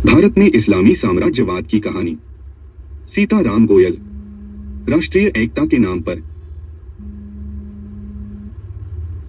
भारत में इस्लामी साम्राज्यवाद की कहानी। सीताराम गोयल। राष्ट्रीय एकता के नाम पर।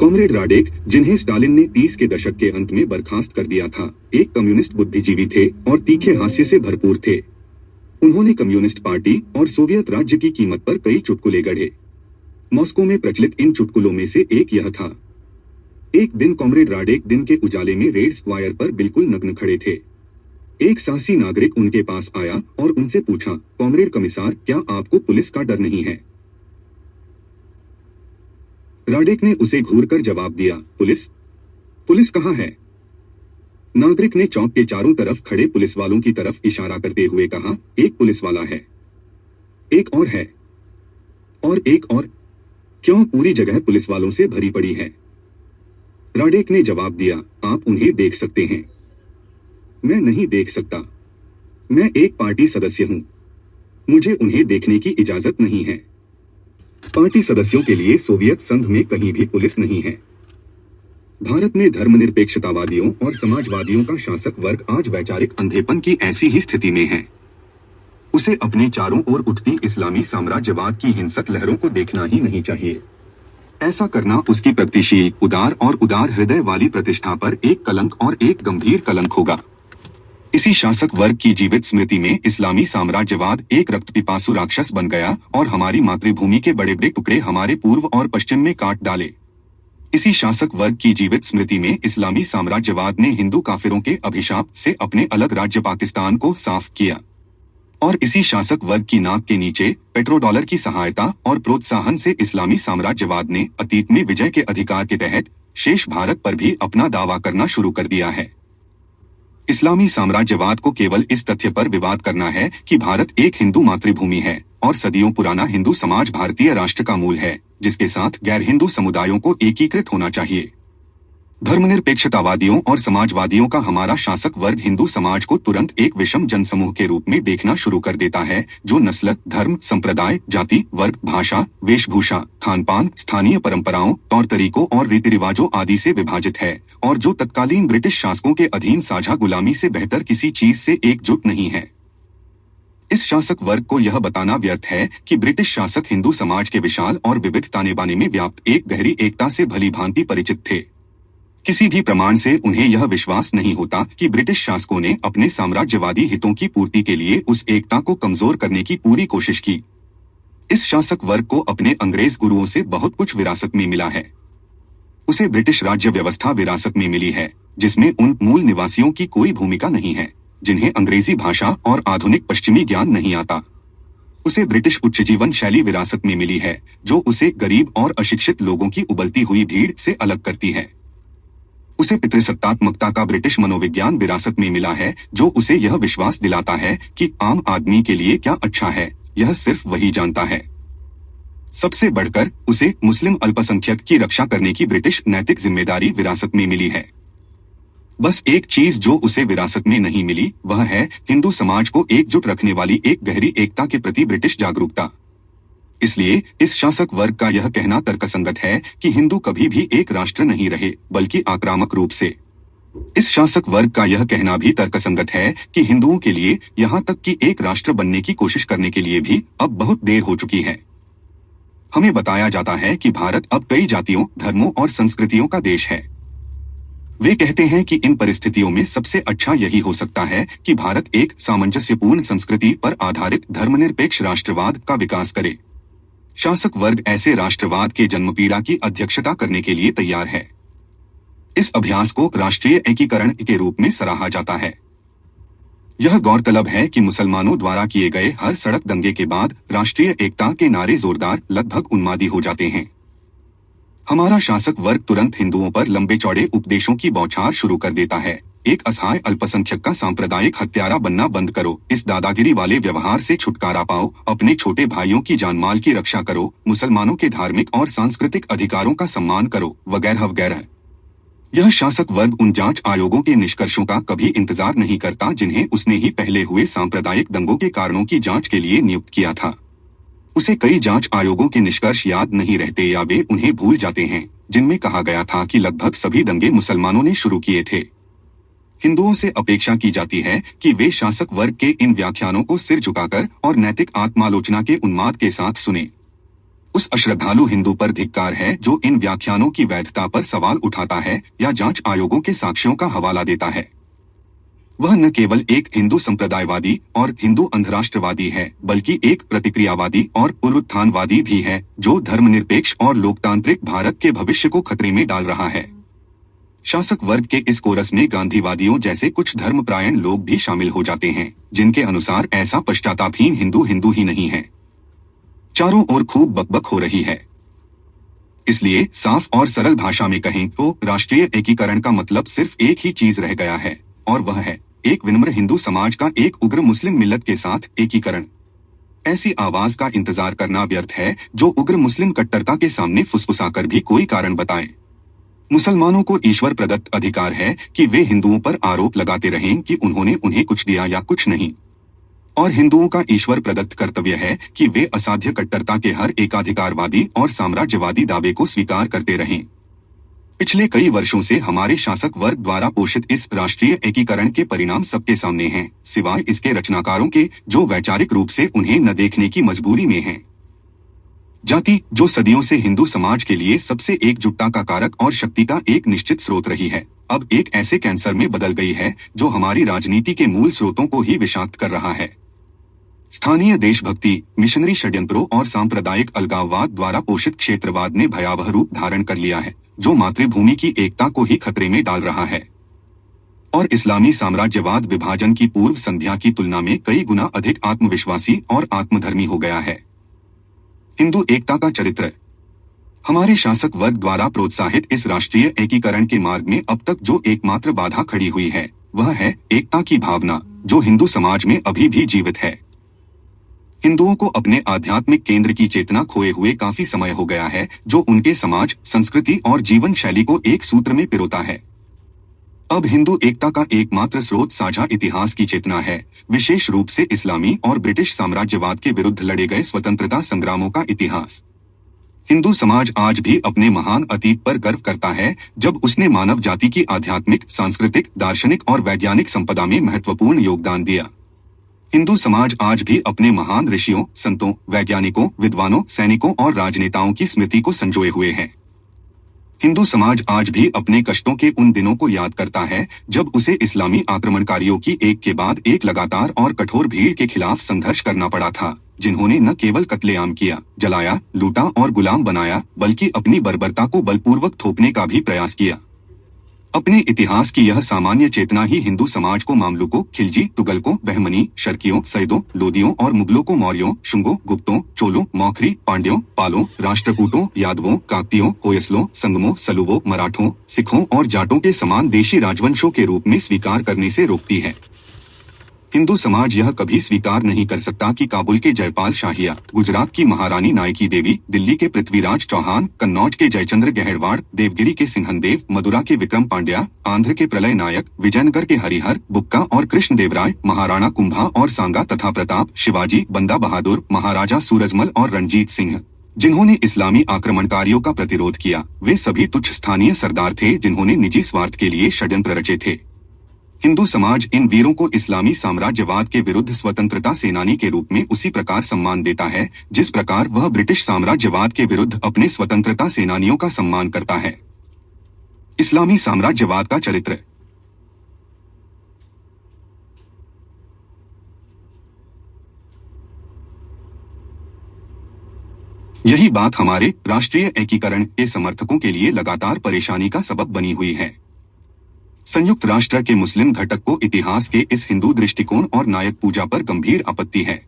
कॉमरेड राडेक, जिन्हें स्टालिन ने 30 के दशक के अंत में बर्खास्त कर दिया था, एक कम्युनिस्ट बुद्धिजीवी थे और तीखे हास्य से भरपूर थे। उन्होंने कम्युनिस्ट पार्टी और सोवियत राज्य की कीमत पर कई चुटकुले गढ़े। मॉस्को में प्रचलित इन चुटकुलों में से एक यह था। एक दिन कॉमरेड राडेक दिन के उजाले में रेड स्क्वायर पर बिल्कुल नग्न खड़े थे। एक साहसी नागरिक उनके पास आया और उनसे पूछा, कॉमरेड कमिसार, क्या आपको पुलिस का डर नहीं है? राडेक ने उसे घूरकर जवाब दिया, पुलिस? पुलिस कहाँ है? नागरिक ने चौक के चारों तरफ खड़े पुलिस वालों की तरफ इशारा करते हुए कहा, एक पुलिस वाला है, एक और है, और एक और। क्यों पूरी जगह पुलिस वालों से भरी पड़ी है? राडेक ने जवाब दिया, आप उन्हें देख सकते हैं, मैं नहीं देख सकता। मैं एक पार्टी सदस्य हूं, मुझे उन्हें देखने की इजाजत नहीं है। पार्टी सदस्यों के लिए सोवियत संघ में कहीं भी पुलिस नहीं है। भारत में धर्मनिरपेक्षतावादियों और समाजवादियों का शासक वर्ग आज वैचारिक अंधेपन की ऐसी ही स्थिति में है। उसे अपने चारों ओर उठती इस्लामी साम्राज्यवाद की हिंसक लहरों को देखना ही नहीं चाहिए। ऐसा करना उसकी प्रगतिशील, उदार और उदार हृदय वाली प्रतिष्ठा पर एक कलंक और एक गंभीर कलंक होगा। इसी शासक वर्ग की जीवित स्मृति में इस्लामी साम्राज्यवाद एक रक्तपिपासु राक्षस बन गया और हमारी मातृभूमि के बड़े बड़े टुकड़े हमारे पूर्व और पश्चिम में काट डाले। इसी शासक वर्ग की जीवित स्मृति में इस्लामी साम्राज्यवाद ने हिंदू काफिरों के अभिशाप से अपने अलग राज्य पाकिस्तान को साफ किया। और इसी शासक वर्ग की नाक के नीचे पेट्रोडॉलर की सहायता और प्रोत्साहन से इस्लामी साम्राज्यवाद ने अतीत में विजय के अधिकार के तहत शेष भारत पर भी अपना दावा करना शुरू कर दिया है। इस्लामी साम्राज्यवाद को केवल इस तथ्य पर विवाद करना है कि भारत एक हिंदू मातृभूमि है और सदियों पुराना हिंदू समाज भारतीय राष्ट्र का मूल है, जिसके साथ गैर हिंदू समुदायों को एकीकृत होना चाहिए। धर्मनिरपेक्षतावादियों और समाजवादियों का हमारा शासक वर्ग हिंदू समाज को तुरंत एक विषम जनसमूह के रूप में देखना शुरू कर देता है, जो नस्ल, धर्म, संप्रदाय, जाति, वर्ग, भाषा, वेशभूषा, खानपान, स्थानीय परंपराओं, तौर तरीकों और रीति रिवाजों आदि से विभाजित है और जो तत्कालीन ब्रिटिश शासकों के अधीन साझा गुलामी से बेहतर किसी चीज से एकजुट नहीं है। इस शासक वर्ग को यह बताना व्यर्थ है कि ब्रिटिश शासक हिंदू समाज के विशाल और विविध ताने बाने में व्याप्त एक गहरी एकता से भली भांति परिचित थे। किसी भी प्रमाण से उन्हें यह विश्वास नहीं होता कि ब्रिटिश शासकों ने अपने साम्राज्यवादी हितों की पूर्ति के लिए उस एकता को कमजोर करने की पूरी कोशिश की। इस शासक वर्ग को अपने अंग्रेज गुरुओं से बहुत कुछ विरासत में मिला है। उसे ब्रिटिश राज्य व्यवस्था विरासत में मिली है, जिसमें उन मूल निवासियों की कोई भूमिका नहीं है जिन्हें अंग्रेजी भाषा और आधुनिक पश्चिमी ज्ञान नहीं आता। उसे ब्रिटिश उच्च जीवन शैली विरासत में मिली है, जो उसे गरीब और अशिक्षित लोगों की उबलती हुई भीड़ से अलग करती है। उसे पितृसत्तात्मकता का ब्रिटिश मनोविज्ञान विरासत में मिला है, जो उसे यह विश्वास दिलाता है कि आम आदमी के लिए क्या अच्छा है, यह सिर्फ वही जानता है। सबसे बढ़कर उसे मुस्लिम अल्पसंख्यक की रक्षा करने की ब्रिटिश नैतिक जिम्मेदारी विरासत में मिली है। बस एक चीज जो उसे विरासत में नहीं मिली, वह है हिंदू समाज को एकजुट रखने वाली एक गहरी एकता के प्रति ब्रिटिश जागरूकता। इसलिए इस शासक वर्ग का यह कहना तर्कसंगत है कि हिंदू कभी भी एक राष्ट्र नहीं रहे, बल्कि आक्रामक रूप से। इस शासक वर्ग का यह कहना भी तर्कसंगत है कि हिंदुओं के लिए यहाँ तक कि एक राष्ट्र बनने की कोशिश करने के लिए भी अब बहुत देर हो चुकी है। हमें बताया जाता है कि भारत अब कई जातियों, धर्मों और संस्कृतियों का देश है। वे कहते हैं कि इन परिस्थितियों में सबसे अच्छा यही हो सकता है कि भारत एक सामंजस्यपूर्ण संस्कृति पर आधारित धर्मनिरपेक्ष राष्ट्रवाद का विकास करे। शासक वर्ग ऐसे राष्ट्रवाद के जन्मपीड़ा की अध्यक्षता करने के लिए तैयार है। इस अभ्यास को राष्ट्रीय एकीकरण के रूप में सराहा जाता है। यह गौरतलब है कि मुसलमानों द्वारा किए गए हर सड़क दंगे के बाद राष्ट्रीय एकता के नारे जोरदार, लगभग उन्मादी हो जाते हैं। हमारा शासक वर्ग तुरंत हिंदुओं पर लंबे चौड़े उपदेशों की बौछार शुरू कर देता है। एक असहाय अल्पसंख्यक का सांप्रदायिक हत्यारा बनना बंद करो, इस दादागिरी वाले व्यवहार से छुटकारा पाओ, अपने छोटे भाइयों की जानमाल की रक्षा करो, मुसलमानों के धार्मिक और सांस्कृतिक अधिकारों का सम्मान करो, वगैरह वगैरह। यह शासक वर्ग उन जांच आयोगों के निष्कर्षों का कभी इंतजार नहीं करता जिन्हें उसने ही पहले हुए सांप्रदायिक दंगों के कारणों की जांच के लिए नियुक्त किया था। उसे कई जांच आयोगों के निष्कर्ष याद नहीं रहते या वे उन्हें भूल जाते हैं, जिनमें कहा गया था कि लगभग सभी दंगे मुसलमानों ने शुरू किए थे। हिंदुओं से अपेक्षा की जाती है कि वे शासक वर्ग के इन व्याख्यानों को सिर झुकाकर और नैतिक आत्मालोचना के उन्माद के साथ सुने। उस अश्रद्धालु हिंदू पर धिक्कार है जो इन व्याख्यानों की वैधता पर सवाल उठाता है या जांच आयोगों के साक्ष्यों का हवाला देता है। वह न केवल एक हिंदू संप्रदायवादी और हिंदू अंधराष्ट्रवादी है, बल्कि एक प्रतिक्रियावादी और पुनरुत्थानवादी भी है जो धर्मनिरपेक्ष और लोकतांत्रिक भारत के भविष्य को खतरे में डाल रहा है। शासक वर्ग के इस कोरस में गांधीवादियों जैसे कुछ धर्मपरायण लोग भी शामिल हो जाते हैं, जिनके अनुसार ऐसा पश्चातापहीन हिंदू हिंदू ही नहीं है। चारों ओर खूब बकबक हो रही है। इसलिए साफ और सरल भाषा में कहें तो राष्ट्रीय एकीकरण का मतलब सिर्फ एक ही चीज रह गया है, और वह है एक विनम्र हिंदू समाज का एक उग्र मुस्लिम मिल्लत के साथ एकीकरण। ऐसी आवाज का इंतजार करना व्यर्थ है जो उग्र मुस्लिम कट्टरता के सामने फुसफुसाकर भी कोई कारण बताए। मुसलमानों को ईश्वर प्रदत्त अधिकार है कि वे हिंदुओं पर आरोप लगाते रहें कि उन्होंने उन्हें कुछ दिया या कुछ नहीं, और हिंदुओं का ईश्वर प्रदत्त कर्तव्य है कि वे असाध्य कट्टरता के हर एकाधिकारवादी और साम्राज्यवादी दावे को स्वीकार करते रहें। पिछले कई वर्षों से हमारे शासक वर्ग द्वारा पोषित इस राष्ट्रीय एकीकरण के परिणाम सबके सामने हैं, सिवाय इसके रचनाकारों के जो वैचारिक रूप से उन्हें न देखने की मजबूरी में हैं। जाति, जो सदियों से हिंदू समाज के लिए सबसे एकजुटता का कारक और शक्ति का एक निश्चित स्रोत रही है, अब एक ऐसे कैंसर में बदल गई है जो हमारी राजनीति के मूल स्रोतों को ही विषाक्त कर रहा है। स्थानीय देशभक्ति, मिशनरी षड्यंत्रों और सांप्रदायिक अलगाववाद द्वारा पोषित क्षेत्रवाद ने भयावह रूप धारण कर लिया है, जो मातृभूमि की एकता को ही खतरे में डाल रहा है। और इस्लामी साम्राज्यवाद विभाजन की पूर्व संध्या की तुलना में कई गुना अधिक आत्मविश्वासी और आत्मधर्मी हो गया है। हिंदू एकता का चरित्र। हमारे शासक वर्ग द्वारा प्रोत्साहित इस राष्ट्रीय एकीकरण के मार्ग में अब तक जो एकमात्र बाधा खड़ी हुई है, वह है एकता की भावना, जो हिंदू समाज में अभी भी जीवित है। हिंदुओं को अपने आध्यात्मिक केंद्र की चेतना खोए हुए काफी समय हो गया है, जो उनके समाज, संस्कृति और जीवन शैली को एक सूत्र में पिरोता है। अब हिंदू एकता का एकमात्र स्रोत साझा इतिहास की चेतना है, विशेष रूप से इस्लामी और ब्रिटिश साम्राज्यवाद के विरुद्ध लड़े गए स्वतंत्रता संग्रामों का इतिहास। हिंदू समाज आज भी अपने महान अतीत पर गर्व करता है, जब उसने मानव जाति की आध्यात्मिक, सांस्कृतिक, दार्शनिक और वैज्ञानिक संपदा में महत्वपूर्ण योगदान दिया। हिंदू समाज आज भी अपने महान ऋषियों, संतों, वैज्ञानिकों, विद्वानों, सैनिकों और राजनेताओं की स्मृति को संजोए हुए है। हिंदू समाज आज भी अपने कष्टों के उन दिनों को याद करता है जब उसे इस्लामी आक्रमणकारियों की एक के बाद एक लगातार और कठोर भीड़ के खिलाफ संघर्ष करना पड़ा था, जिन्होंने न केवल कत्लेआम किया, जलाया, लूटा और गुलाम बनाया, बल्कि अपनी बर्बरता को बलपूर्वक थोपने का भी प्रयास किया। अपने इतिहास की यह सामान्य चेतना ही हिंदू समाज को मामलुकों, खिलजी, तुगलकों, बहमनी, शर्कियों, सैदों, लोदियों और मुगलों को मौर्यों, शुंगों, गुप्तों, चोलों, मौखरी, पांड्यों, पालों, राष्ट्रकूटों, यादवों, काकतियों, होयसलों, संगमों, सलुवों, मराठों, सिखों और जाटों के समान देशी राजवंशों के रूप में स्वीकार करने से रोकती है। हिंदू समाज यह कभी स्वीकार नहीं कर सकता कि काबुल के जयपाल शाहिया, गुजरात की महारानी नायकी देवी, दिल्ली के पृथ्वीराज चौहान, कन्नौज के जयचंद्र गहड़वाड़, देवगिरी के सिंहनदेव, मदुरा के विक्रम पांड्या, आंध्र के प्रलय नायक, विजयनगर के हरिहर, बुक्का और कृष्ण देवराय, महाराणा कुंभा और सांगा तथा प्रताप, शिवाजी, बंदा बहादुर, महाराजा सूरजमल और रणजीत सिंह, जिन्होंने इस्लामी आक्रमणकारियों का प्रतिरोध किया, वे सभी तुच्छ स्थानीय सरदार थे जिन्होंने निजी स्वार्थ के लिए षड्यंत्र रचे थे। हिंदू समाज इन वीरों को इस्लामी साम्राज्यवाद के विरुद्ध स्वतंत्रता सेनानी के रूप में उसी प्रकार सम्मान देता है जिस प्रकार वह ब्रिटिश साम्राज्यवाद के विरुद्ध अपने स्वतंत्रता सेनानियों का सम्मान करता है। इस्लामी साम्राज्यवाद का चरित्र। यही बात हमारे राष्ट्रीय एकीकरण के समर्थकों के लिए लगातार परेशानी का सबब बनी हुई है। संयुक्त राष्ट्र के मुस्लिम घटक को इतिहास के इस हिंदू दृष्टिकोण और नायक पूजा पर गंभीर आपत्ति है।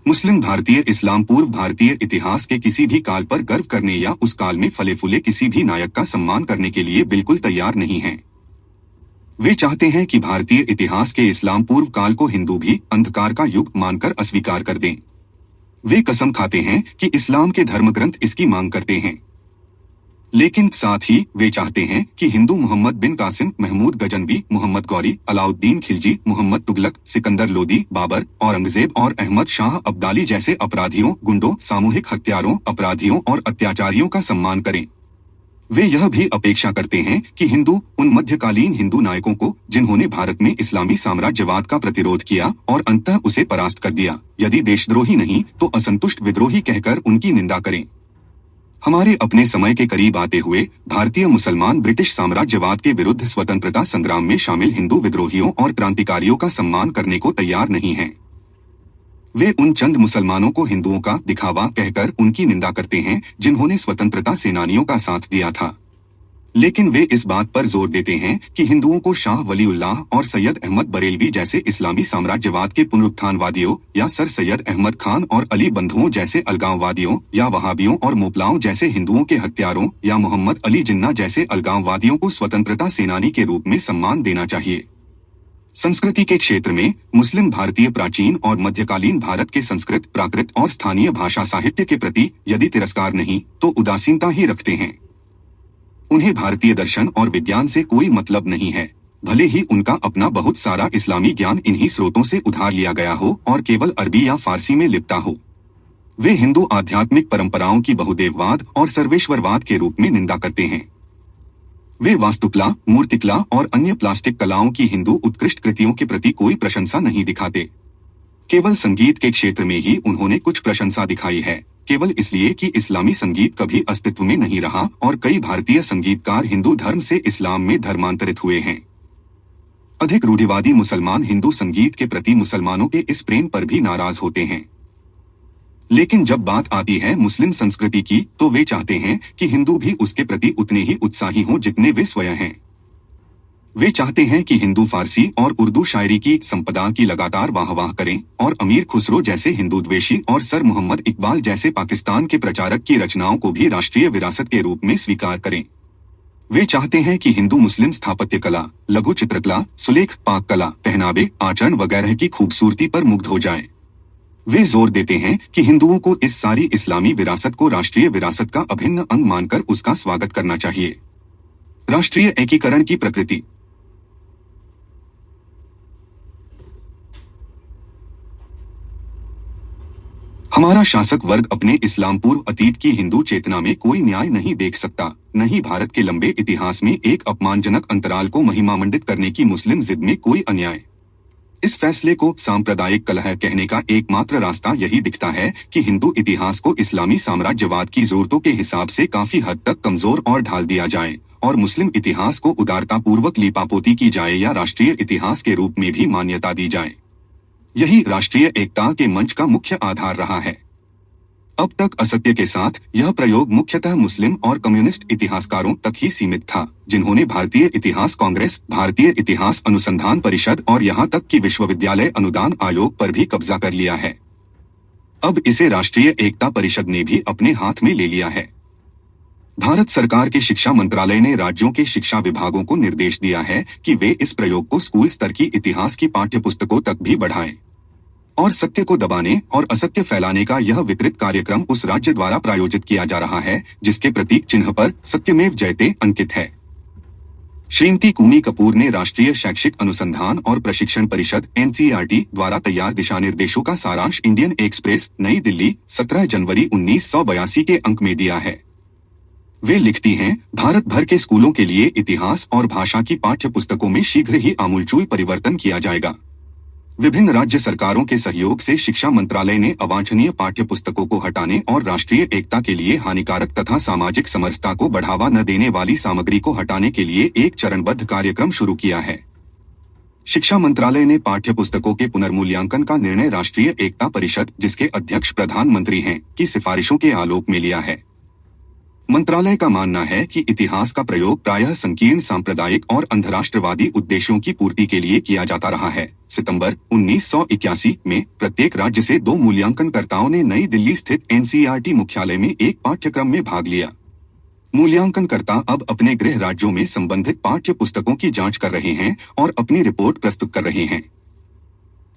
मुस्लिम भारतीय इस्लाम पूर्व भारतीय इतिहास के किसी भी काल पर गर्व करने या उस काल में फले फूले किसी भी नायक का सम्मान करने के लिए बिल्कुल तैयार नहीं हैं। वे चाहते हैं कि भारतीय इतिहास के इस्लाम पूर्व काल को हिंदू भी अंधकार का युग मानकर अस्वीकार कर दें। वे कसम खाते हैं कि इस्लाम के धर्मग्रंथ इसकी मांग करते हैं, लेकिन साथ ही वे चाहते हैं कि हिंदू मोहम्मद बिन कासिम, महमूद गजनवी, मोहम्मद गौरी, अलाउद्दीन खिलजी, मोहम्मद तुगलक, सिकंदर लोदी, बाबर, औरंगजेब और अहमद शाह अब्दाली जैसे अपराधियों, गुंडों, सामूहिक हत्यारों, अपराधियों और अत्याचारियों का सम्मान करें। वे यह भी अपेक्षा करते हैं कि हिंदू उन मध्यकालीन हिंदू नायकों को जिन्होंने भारत में इस्लामी साम्राज्यवाद का प्रतिरोध किया और अंततः उसे परास्त कर दिया, यदि देशद्रोही नहीं तो असंतुष्ट विद्रोही कहकर उनकी निंदा करें। हमारे अपने समय के करीब आते हुए भारतीय मुसलमान ब्रिटिश साम्राज्यवाद के विरुद्ध स्वतंत्रता संग्राम में शामिल हिंदू विद्रोहियों और क्रांतिकारियों का सम्मान करने को तैयार नहीं हैं। वे उन चंद मुसलमानों को हिंदुओं का दिखावा कहकर उनकी निंदा करते हैं जिन्होंने स्वतंत्रता सेनानियों का साथ दिया था, लेकिन वे इस बात पर जोर देते हैं कि हिंदुओं को शाह वलीउल्लाह और सैयद अहमद बरेलवी जैसे इस्लामी साम्राज्यवाद के पुनरुत्थानवादियों या सर सैयद अहमद खान और अली बंधुओं जैसे अलगाववादियों या वहाबियों और मोपलाओं जैसे हिंदुओं के हत्यारों या मोहम्मद अली जिन्ना जैसे अलगाववादियों को स्वतंत्रता सेनानी के रूप में सम्मान देना चाहिए। संस्कृति के क्षेत्र में मुस्लिम भारतीय प्राचीन और मध्यकालीन भारत के संस्कृत, प्राकृत और स्थानीय भाषा साहित्य के प्रति यदि तिरस्कार नहीं तो उदासीनता ही रखते हैं। उन्हें भारतीय दर्शन और विज्ञान से कोई मतलब नहीं है, भले ही उनका अपना बहुत सारा इस्लामी ज्ञान इन्हीं स्रोतों से उधार लिया गया हो और केवल अरबी या फारसी में लिपटा हो। वे हिंदू आध्यात्मिक परंपराओं की बहुदेववाद और सर्वेश्वरवाद के रूप में निंदा करते हैं। वे वास्तुकला, मूर्तिकला और अन्य प्लास्टिक कलाओं की हिंदू उत्कृष्ट कृतियों के प्रति कोई प्रशंसा नहीं दिखाते। केवल संगीत के क्षेत्र में ही उन्होंने कुछ प्रशंसा दिखाई है, केवल इसलिए कि इस्लामी संगीत कभी अस्तित्व में नहीं रहा और कई भारतीय संगीतकार हिंदू धर्म से इस्लाम में धर्मांतरित हुए हैं। अधिक रूढ़िवादी मुसलमान हिंदू संगीत के प्रति मुसलमानों के इस प्रेम पर भी नाराज होते हैं, लेकिन जब बात आती है मुस्लिम संस्कृति की तो वे चाहते हैं कि हिंदू भी उसके प्रति उतने ही उत्साही हों जितने वे स्वयं हैं। वे चाहते हैं कि हिंदू फारसी और उर्दू शायरी की संपदा की लगातार वाहवाह करें और अमीर खुसरो जैसे हिंदू द्वेषी और सर मोहम्मद इकबाल जैसे पाकिस्तान के प्रचारक की रचनाओं को भी राष्ट्रीय विरासत के रूप में स्वीकार करें। वे चाहते हैं कि हिंदू मुस्लिम स्थापत्य कला, लघु चित्रकला, सुलेख, पाक कला, पहनावे, आचरण वगैरह की खूबसूरती पर मुग्ध हो जाएं। वे जोर देते हैं कि हिंदुओं को इस सारी इस्लामी विरासत को राष्ट्रीय विरासत का अभिन्न अंग मानकर उसका स्वागत करना चाहिए। राष्ट्रीय एकीकरण की प्रकृति। हमारा शासक वर्ग अपने इस्लाम पूर्व अतीत की हिंदू चेतना में कोई न्याय नहीं देख सकता, न ही भारत के लंबे इतिहास में एक अपमानजनक अंतराल को महिमामंडित करने की मुस्लिम जिद में कोई अन्याय। इस फैसले को सांप्रदायिक कलह कहने का एकमात्र रास्ता यही दिखता है कि हिंदू इतिहास को इस्लामी साम्राज्यवाद की जरूरतों के हिसाब से काफी हद तक कमजोर और ढाल दिया जाए और मुस्लिम इतिहास को उदारतापूर्वक लीपापोती की जाए या राष्ट्रीय इतिहास के रूप में भी मान्यता दी जाए। यही राष्ट्रीय एकता के मंच का मुख्य आधार रहा है। अब तक असत्य के साथ यह प्रयोग मुख्यतः मुस्लिम और कम्युनिस्ट इतिहासकारों तक ही सीमित था, जिन्होंने भारतीय इतिहास कांग्रेस, भारतीय इतिहास अनुसंधान परिषद और यहाँ तक कि विश्वविद्यालय अनुदान आयोग पर भी कब्जा कर लिया है। अब इसे राष्ट्रीय एकता परिषद ने भी अपने हाथ में ले लिया है। भारत सरकार के शिक्षा मंत्रालय ने राज्यों के शिक्षा विभागों को निर्देश दिया है कि वे इस प्रयोग को स्कूल स्तर की इतिहास की पाठ्यपुस्तकों तक भी बढ़ाएं और सत्य को दबाने और असत्य फैलाने का यह विकृत कार्यक्रम उस राज्य द्वारा प्रायोजित किया जा रहा है जिसके प्रतीक चिन्ह पर सत्यमेव जयते अंकित है। श्रीमती कुनी कपूर ने राष्ट्रीय शैक्षिक अनुसंधान और प्रशिक्षण परिषद (NCERT) द्वारा तैयार दिशा निर्देशों का सारांश इंडियन एक्सप्रेस, नई दिल्ली, 17 जनवरी 1982 के अंक में दिया है। वे लिखती हैं, भारत भर के स्कूलों के लिए इतिहास और भाषा की पाठ्यपुस्तकों में शीघ्र ही आमूलचूल परिवर्तन किया जाएगा। विभिन्न राज्य सरकारों के सहयोग से शिक्षा मंत्रालय ने अवांछनीय पाठ्यपुस्तकों को हटाने और राष्ट्रीय एकता के लिए हानिकारक तथा सामाजिक समरसता को बढ़ावा न देने वाली सामग्री को हटाने के लिए एक चरणबद्ध कार्यक्रम शुरू किया है। शिक्षा मंत्रालय ने पाठ्यपुस्तकों के पुनर्मूल्यांकन का निर्णय राष्ट्रीय एकता परिषद, जिसके अध्यक्ष प्रधानमंत्री हैं, की सिफारिशों के आलोक में लिया है। मंत्रालय का मानना है कि इतिहास का प्रयोग प्रायः संकीर्ण सांप्रदायिक और अंधराष्ट्रवादी उद्देश्यों की पूर्ति के लिए किया जाता रहा है। सितंबर 1981 में प्रत्येक राज्य से 2 मूल्यांकनकर्ताओं ने नई दिल्ली स्थित NCERT मुख्यालय में एक पाठ्यक्रम में भाग लिया। मूल्यांकनकर्ता अब अपने गृह राज्यों में संबंधित पाठ्य पुस्तकों की जांच कर रहे हैं और अपनी रिपोर्ट प्रस्तुत कर रहे हैं।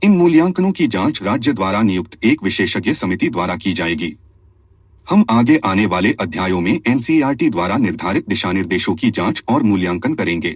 इन मूल्यांकनों की जांच राज्य द्वारा नियुक्त एक विशेषज्ञ समिति द्वारा की जाएगी। हम आगे आने वाले अध्यायों में NCERT द्वारा निर्धारित दिशानिर्देशों की जांच और मूल्यांकन करेंगे।